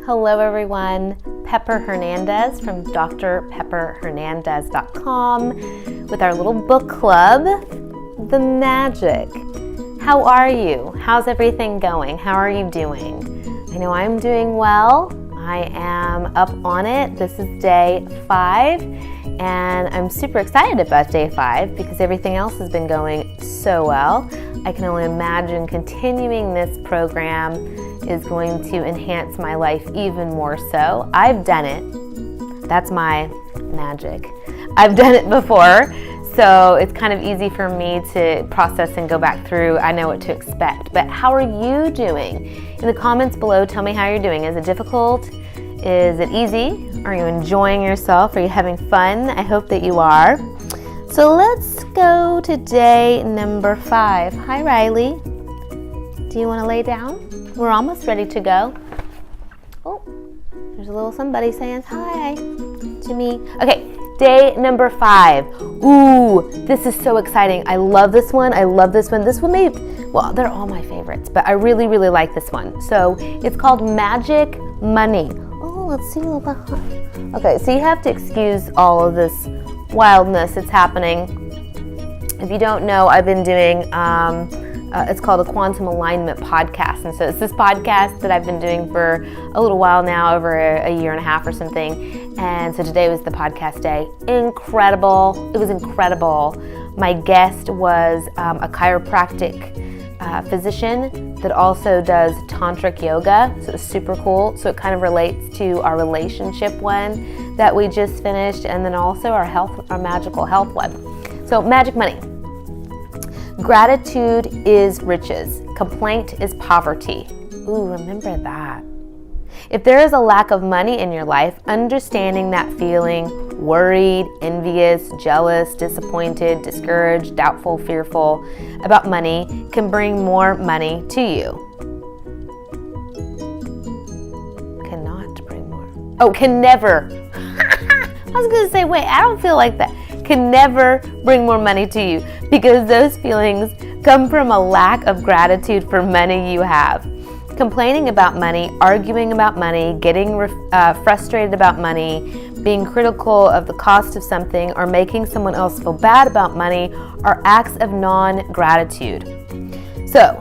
Hello everyone, Pepper Hernandez from drpepperhernandez.com with our little book club, The Magic. How are you? How's everything going? How are you doing? I know I'm doing well. I am up on it. This is day 5 and I'm super excited about day 5 because everything else has been going so well. I can only imagine continuing this program is going to enhance my life even more so. I've done it. That's my magic. I've done it before, so it's kind of easy for me to process and go back through. I know what to expect. But how are you doing? In the comments below, tell me how you're doing. Is it difficult? Is it easy? Are you enjoying yourself? Are you having fun? I hope that you are. So let's go to day number 5. Hi, Riley. Do you want to lay down? We're almost ready to go. Oh, there's a little somebody saying hi to me. Okay, day number 5. Ooh, this is so exciting. I love this one. This one well, they're all my favorites, but I really, really like this one. So it's called Magic Money. Oh, let's see. Okay, so you have to excuse all of this wildness that's happening. If you don't know, I've been doing it's called a Quantum Alignment podcast. And so it's this podcast that I've been doing for a little while now, over a year and a half or something. And so today was the podcast day. Incredible. It was incredible. My guest was a chiropractic physician that also does tantric yoga. So it's super cool. So it kind of relates to our relationship one that we just finished, and then also our magical health one. So magic money. Gratitude is riches. Complaint is poverty. Ooh, remember that. If there is a lack of money in your life, understanding that feeling, worried, envious, jealous, disappointed, discouraged, doubtful, fearful about money can bring more money to you. Cannot bring more. Oh, can never. I was going to say, wait, I don't feel like that. Can never bring more money to you because those feelings come from a lack of gratitude for money you have. Complaining about money, arguing about money, getting frustrated about money, being critical of the cost of something, or making someone else feel bad about money are acts of non-gratitude. So,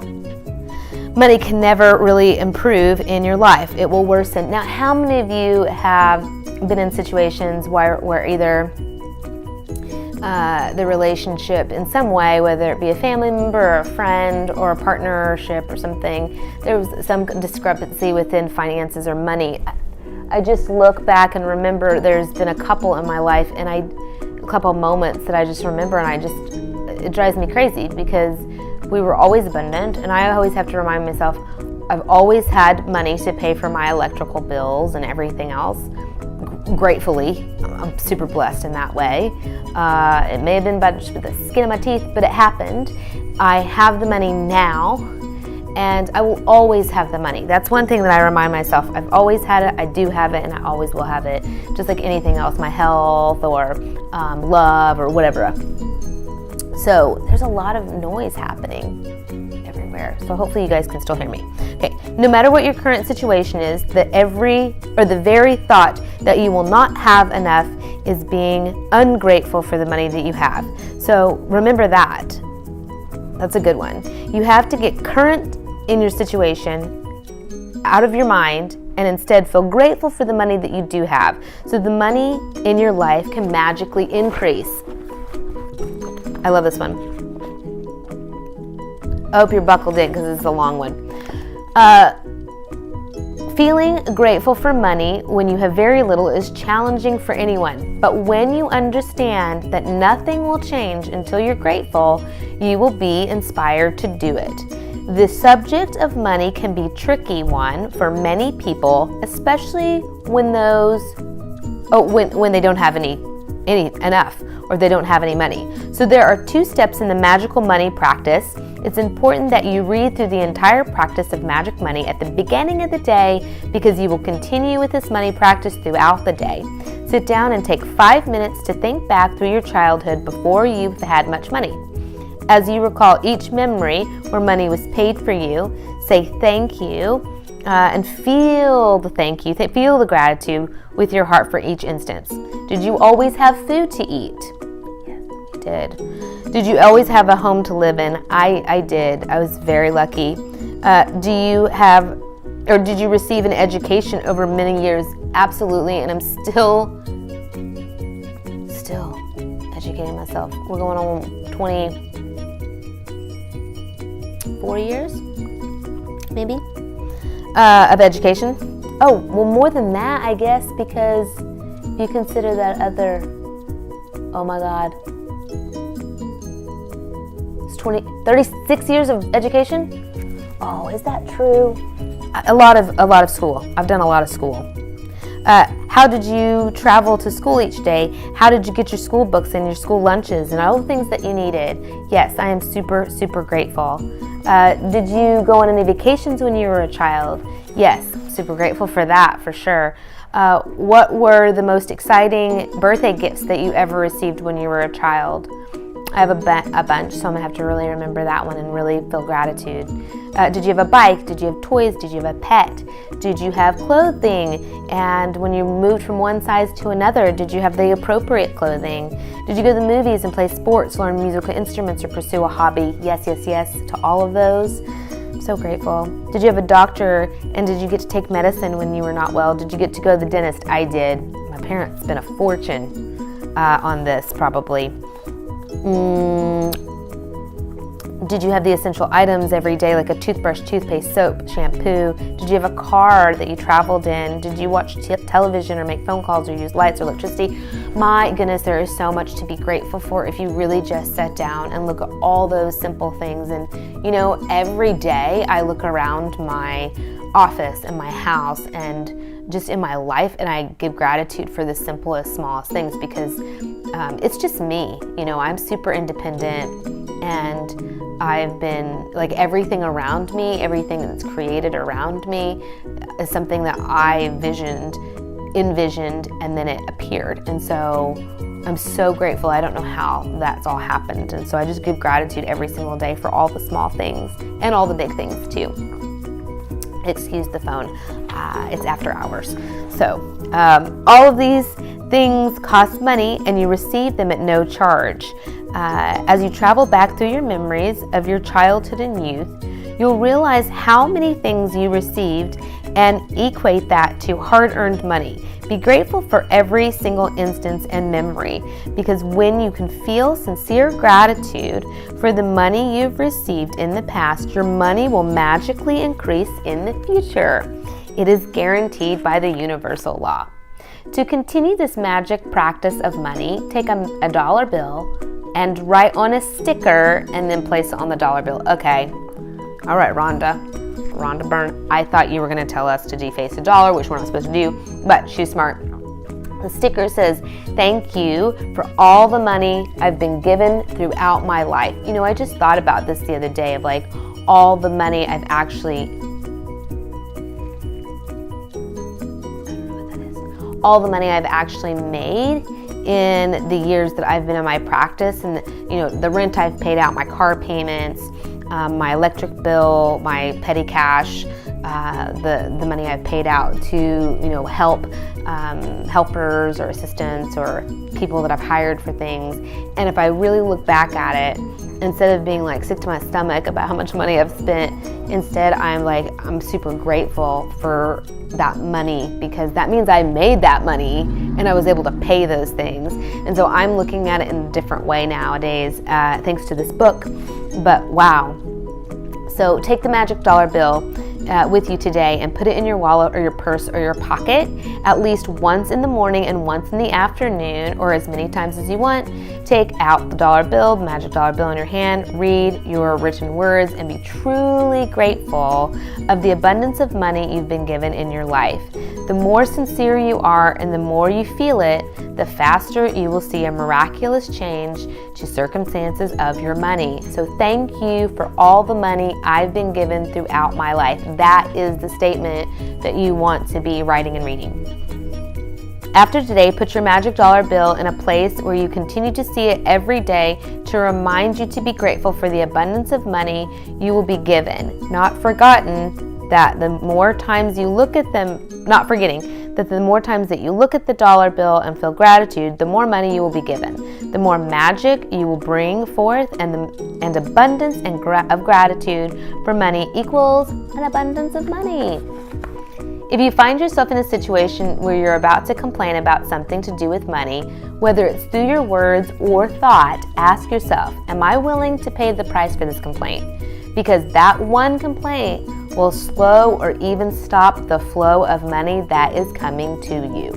money can never really improve in your life. It will worsen. Now, how many of you have been in situations where either the relationship in some way, whether it be a family member or a friend or a partnership or something, there was some discrepancy within finances or money. I just look back and remember there's been a couple in my life and a couple moments that I just remember, and it drives me crazy because we were always abundant, and I always have to remind myself I've always had money to pay for my electrical bills and everything else. Gratefully, I'm super blessed in that way. It may have been by just with the skin of my teeth, but it happened. I have the money now, and I will always have the money. That's one thing that I remind myself. I've always had it, I do have it, and I always will have it. Just like anything else, my health or love or whatever. So there's a lot of noise happening everywhere. So hopefully you guys can still hear me. Okay, no matter what your current situation is, the very thought that you will not have enough is being ungrateful for the money that you have. So remember that. That's a good one. You have to get current in your situation out of your mind and instead feel grateful for the money that you do have. So the money in your life can magically increase. I love this one. I hope you're buckled in because it's a long one. Feeling grateful for money when you have very little is challenging for anyone. But when you understand that nothing will change until you're grateful, you will be inspired to do it. The subject of money can be a tricky one for many people, especially when they don't have enough or they don't have any money. So there are 2 steps in the magical money practice. It's important that you read through the entire practice of magic money at the beginning of the day because you will continue with this money practice throughout the day. Sit down and take 5 minutes to think back through your childhood before you've had much money. As you recall each memory where money was paid for you, say thank you and feel the thank you, feel the gratitude with your heart for each instance. Did you always have food to eat? Yes, you did. Did you always have a home to live in? I did. I was very lucky. Did you receive an education over many years? Absolutely, and I'm still educating myself. We're going on 24 years, maybe, of education. Oh, well, more than that, I guess, because you consider that other, oh my God, it's 36 years of education? Oh, is that true? A lot of school. I've done a lot of school. How did you travel to school each day? How did you get your school books and your school lunches and all the things that you needed? Yes, I am super, super grateful. Did you go on any vacations when you were a child? Yes, super grateful for that, for sure. What were the most exciting birthday gifts that you ever received when you were a child? I have a bunch, so I'm going to have to really remember that one and really feel gratitude. Did you have a bike? Did you have toys? Did you have a pet? Did you have clothing? And when you moved from one size to another, did you have the appropriate clothing? Did you go to the movies and play sports, learn musical instruments, or pursue a hobby? Yes, yes, yes to all of those. I'm so grateful. Did you have a doctor, and did you get to take medicine when you were not well? Did you get to go to the dentist? I did. My parents spent a fortune on this, probably. Did you have the essential items every day, like a toothbrush, toothpaste, soap, shampoo? Did you have a car that you traveled in? Did you watch television or make phone calls or use lights or electricity? My goodness, there is so much to be grateful for if you really just sit down and look at all those simple things. And, you know, every day I look around my office and my house and just in my life, and I give gratitude for the simplest, smallest things, because it's just me. You know, I'm super independent, and I've been, like, everything around me, everything that's created around me is something that I envisioned, and then it appeared. And so I'm so grateful. I don't know how that's all happened. And so I just give gratitude every single day for all the small things and all the big things too. Excuse the phone. It's after hours. So all of these things cost money, and you receive them at no charge. As you travel back through your memories of your childhood and youth, you'll realize how many things you received and equate that to hard-earned money. Be grateful for every single instance and memory, because when you can feel sincere gratitude for the money you've received in the past, your money will magically increase in the future. It is guaranteed by the universal law. To continue this magic practice of money, take a dollar bill and write on a sticker and then place it on the dollar bill. Okay. All right, Rhonda Byrne, I thought you were going to tell us to deface a dollar, which we're not supposed to do, but she's smart. The sticker says, "Thank you for all the money I've been given throughout my life." You know, I just thought about this the other day, of like all the money I've actually made in the years that I've been in my practice, and you know, the rent I've paid out, my car payments, my electric bill, my petty cash, the money I've paid out to, you know, helpers or assistants or people that I've hired for things. And if I really look back at it, instead of being like sick to my stomach about how much money I've spent, instead I'm super grateful for that money, because that means I made that money and I was able to pay those things. And so I'm looking at it in a different way nowadays, thanks to this book. But wow. So take the magic dollar bill with you today and put it in your wallet or your purse or your pocket at least once in the morning and once in the afternoon, or as many times as you want. Take out the dollar bill, the magic dollar bill in your hand, read your written words, and be truly grateful of the abundance of money you've been given in your life. The more sincere you are and the more you feel it, the faster you will see a miraculous change to circumstances of your money. So thank you for all the money I've been given throughout my life. That is the statement that you want to be writing and reading. After today, put your magic dollar bill in a place where you continue to see it every day to remind you to be grateful for the abundance of money you will be given, not forgotten, that the more times you look at them, not forgetting that the more times that you look at the dollar bill and feel gratitude, the more money you will be given. The more magic you will bring forth, and abundance of gratitude for money equals an abundance of money. If you find yourself in a situation where you're about to complain about something to do with money, whether it's through your words or thought, ask yourself, am I willing to pay the price for this complaint? Because that one complaint will slow or even stop the flow of money that is coming to you.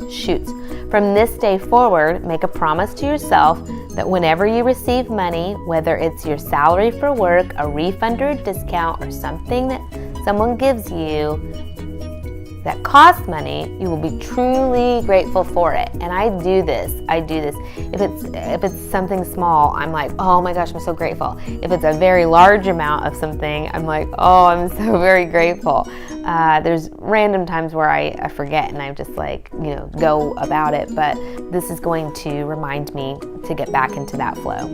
Shoot. From this day forward, make a promise to yourself that whenever you receive money, whether it's your salary for work, a refund or a discount, or something that someone gives you that costs money, you will be truly grateful for it. And I do this. If it's something small, I'm like, oh my gosh, I'm so grateful. If it's a very large amount of something, I'm like, oh, I'm so very grateful. There's random times where I forget and I just go about it, but this is going to remind me to get back into that flow.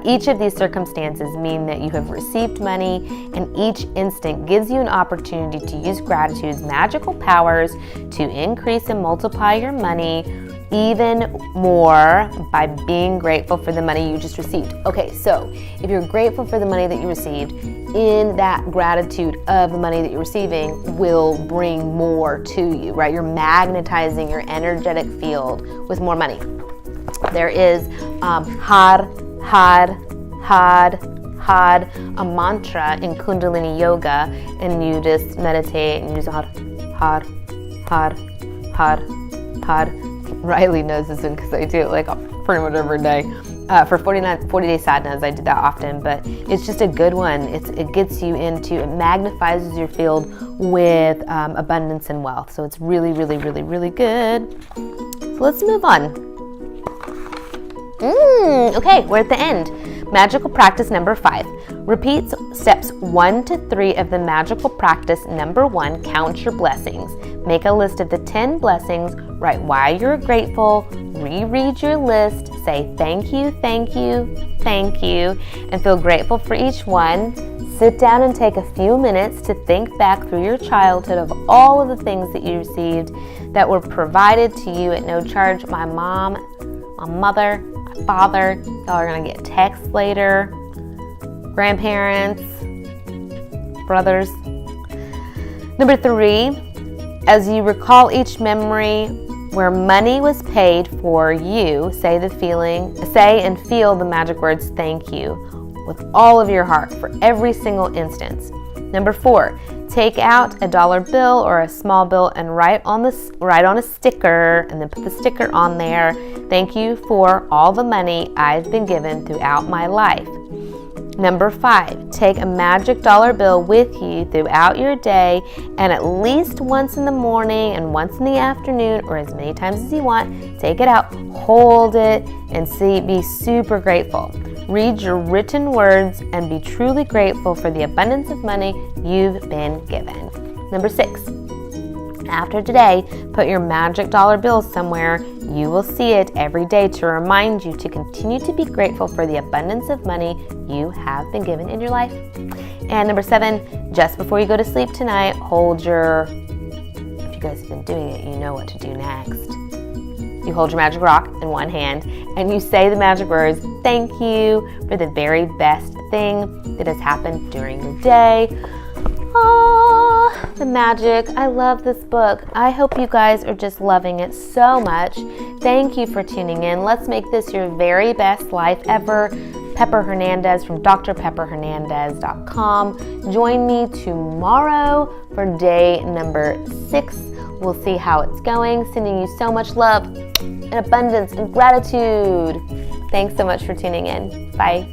Each of these circumstances mean that you have received money, and each instant gives you an opportunity to use gratitude's magical powers to increase and multiply your money even more by being grateful for the money you just received. Okay, so if you're grateful for the money that you received, in that gratitude of the money that you're receiving will bring more to you, right? You're magnetizing your energetic field with more money. There is Had, a mantra in Kundalini Yoga, and you just meditate and use Had. Riley knows this one because I do it like pretty much every day. For 40 Day Sadhnas, I do that often, but it's just a good one. It gets you into, it magnifies your field with abundance and wealth. So it's really, really, really, really good. So let's move on. Okay, we're at the end. Magical practice number 5. Repeat steps 1 to 3 of the magical practice number 1. Count your blessings. Make a list of the 10 blessings. Write why you're grateful. Reread your list. Say thank you, thank you, thank you, and feel grateful for each one. Sit down and take a few minutes to think back through your childhood of all of the things that you received that were provided to you at no charge. My mom, my mother, my father, y'all are going to get texts later, grandparents, brothers. Number 3, as you recall each memory where money was paid for you, say and feel the magic words thank you with all of your heart for every single instance. Number 4, take out a dollar bill or a small bill and write on a sticker, and then put the sticker on there. Thank you for all the money I've been given throughout my life. Number 5, take a magic dollar bill with you throughout your day, and at least once in the morning and once in the afternoon, or as many times as you want, take it out, hold it, and be super grateful. Read your written words and be truly grateful for the abundance of money you've been given. Number 6, after today, put your magic dollar bill somewhere you will see it every day to remind you to continue to be grateful for the abundance of money you have been given in your life. And number 7, just before you go to sleep tonight, if you guys have been doing it, you know what to do next. You hold your magic rock in one hand and you say the magic words, thank you for the very best thing that has happened during your day. Oh, the magic. I love this book. I hope you guys are just loving it so much. Thank you for tuning in. Let's make this your very best life ever. Pepper Hernandez from drpepperhernandez.com. Join me tomorrow for day number 6. We'll see how it's going. Sending you so much love and abundance and gratitude. Thanks so much for tuning in. Bye.